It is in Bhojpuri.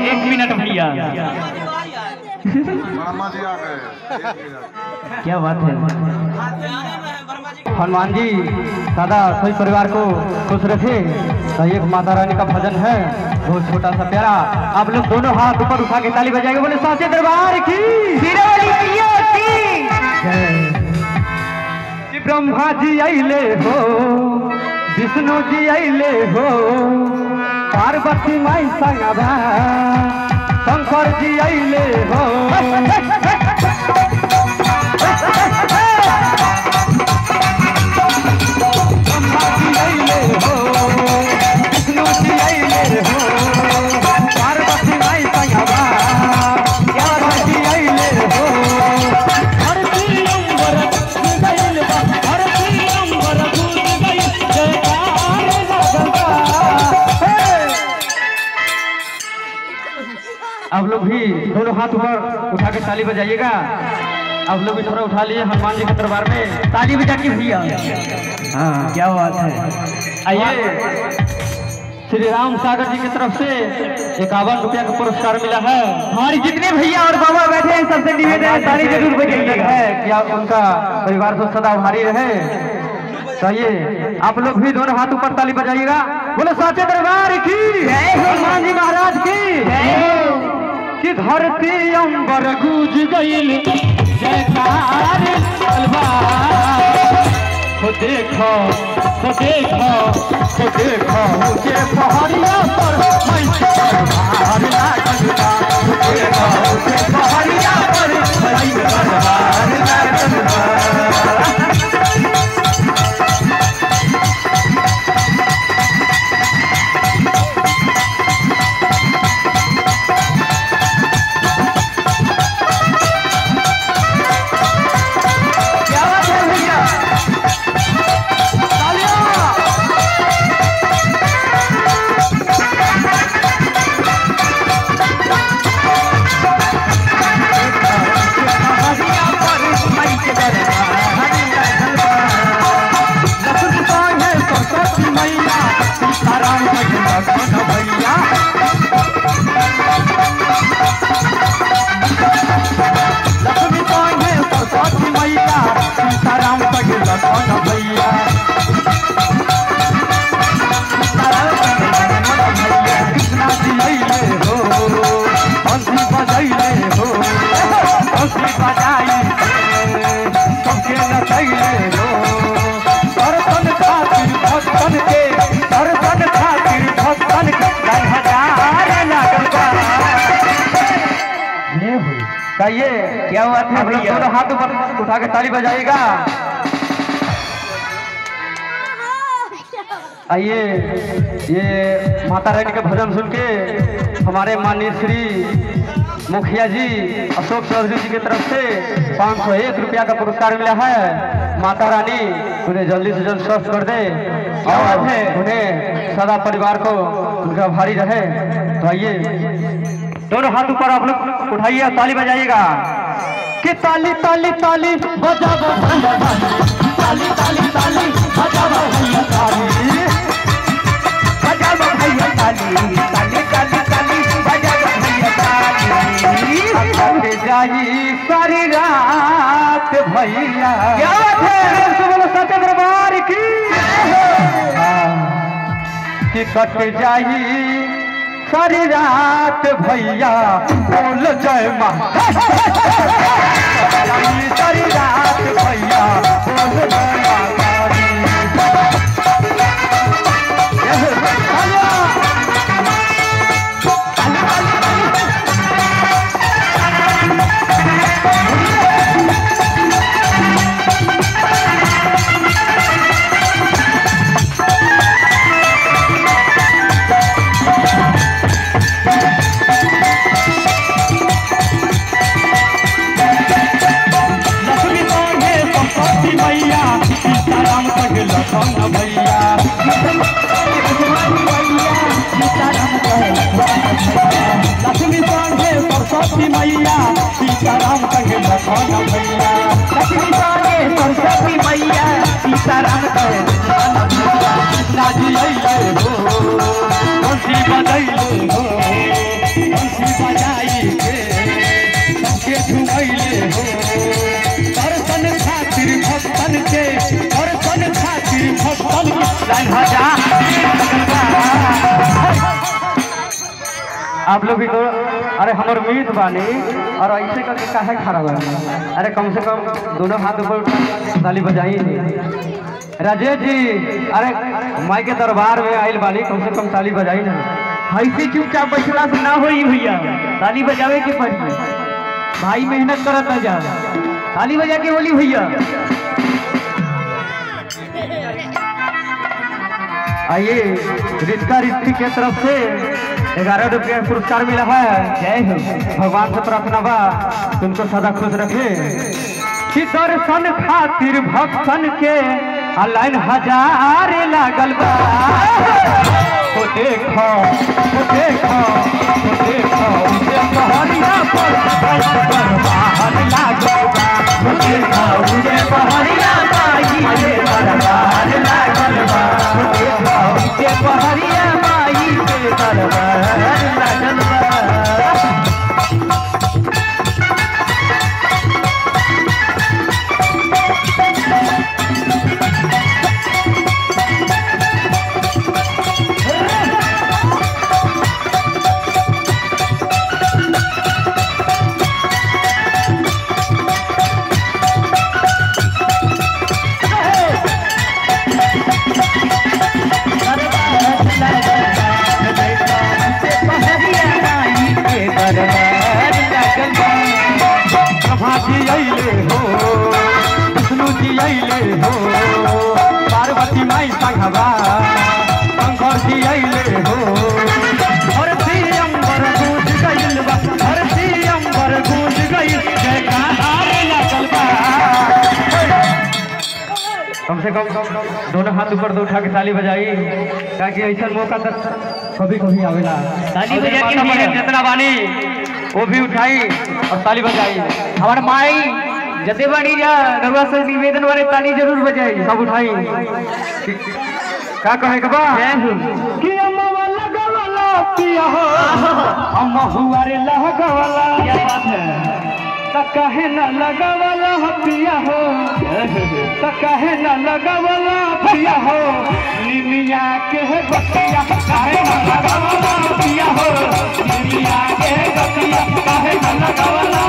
1 मिनट भैया। क्या बात है। हनुमान जी सदा सभी परिवार को खुश रखे। तो एक माता रानी का भजन है बहुत छोटा सा प्यारा। आप लोग दोनों हाथ ऊपर उठा के ताली बजाएंगे। बोले साचे दरबार की कि ब्रह्मा जी आइले हो, विष्णु जी आइले हो, पार्वती माई संगवा शंकर जी आइले हो। ब्रह्मा जी आइले हो, विष्णु जी आइले हो, पार्वती माई संगवा शंकर जी आइले हो। आप लोग भी दोनों हाथ ऊपर उठा के ताली बजाइएगा। आप लोग भी थोड़ा उठा लिए हनुमान जी के दरबार में ताली बजा के भैया। हाँ क्या बात है। आइए श्री राम सागर जी की तरफ से 51 रुपया का पुरस्कार मिला है। हमारी जितने भैया और बाबा बैठे हैं सबसे निवेदन है ताली जरूर बजाइएगा है कि आप उनका परिवार तो सदा भारी रहे। चाहिए आप लोग भी दोनों हाथ ऊपर ताली बजाइएगा। बोले साचे दरबार की जय, हनुमान जी महाराज की जय। कि धरती अंबर गूंज गईल जयकार हो देखो हो देखो हो देखो ऊंचे पहाड़िया पर दरबार लागल बा। देखो ऊंचे पहाड़िया पर दरबार लागल बा। ये क्या बात है भैया। दोनों हाथ ऊपर उठा के ताली बजाइएगा। आइए ये माता रानी के भजन सुन के हमारे माननीय श्री मुखिया जी अशोक चौधरी जी की तरफ से 501 रुपया का पुरस्कार मिला है। माता रानी उन्हें जल्दी से जल्द स्वस्थ कर दे और उन्हें सदा परिवार को उनका भारी रहे। तो आइए दोनों हाथ ऊपर आप लोग उठाइए ताली बजाइएगा। कि ताली ताली ताली बजाओ ताली ताली ताली बजाओ भैया ताली बजाओ भैया ताली ताली ताली ताली बजाओ भैया ताली। जाई सारी रात भैया। क्या बात है। बोलो सच्चे दरबार की कि कट जाई सारी रात भैया बोल जय मां। सारी रात भैया बोल जय मां। लक्ष्मी संगे सरस्वती मैया सीताराम संगे लखन भैया। लक्ष्मी संगे सरस्वती मैया सीताराम संगे राजी अइले हो बंसी बजैले हो बंसी लाइन हजार। आप लोग भी तो अरे हमर मीत बानी और ऐसे करके काहे खड़ा हुआ? अरे कम से कम दोनों हाथ ऊपर उठा ताली बजाई। राजेश जी अरे माई के दरबार में आइल बानी, कम से कम ताली बजाई ना। ऐसे चुपचाप बैठला से ना होई भैया, ताली बजावे के पड़ी। भाई मेहनत करत जा, ताली बजा के बोली भैया। आइए रिश्ता रिश्ती के तरफ से 11 रुपया पुरस्कार मिला है। जय हो। भगवान से प्रार्थना बा तुमको सदा खुश रखे। कि दर्शन खातिर भक्तन के लाइन हजार लागल बा। तो देखो तो देखो तो देखो उसे पहरिया पर बाहर लागल बा। तो देखो उसे पहरिया माई के दरबार लागल बा। तो देखो उसे पहरिया माई के दरबार लागल बा। पार्वती माई संघवा शंकर जी अइले हो। और अंबर गूंज गइल बा, और अंबर गूंज गइल जयकार लागल बा। कम से कम दोनों हाथ ऊपर दो उठा के ताली बजाई, ताकि ऐसा मौका तक कभी कभी आवेला। ताली बजा के जितना बानी वो भी उठाई और ताली बजाई। हमार माई जते बानी जा रउआ से निवेदन वाले ताली जरूर बजाई, सब उठाई। का कहे के बा? कि अम्मा लगवाला पिया हो, अम्मा हुआ रे लगवाला। क्या बात है? त कहे न लगवाला पिया हो, त कहे न लगवाला पिया हो। निमिया के बतिया काहे न लगवाला पिया हो, निमिया के बतिया काहे न लगवाला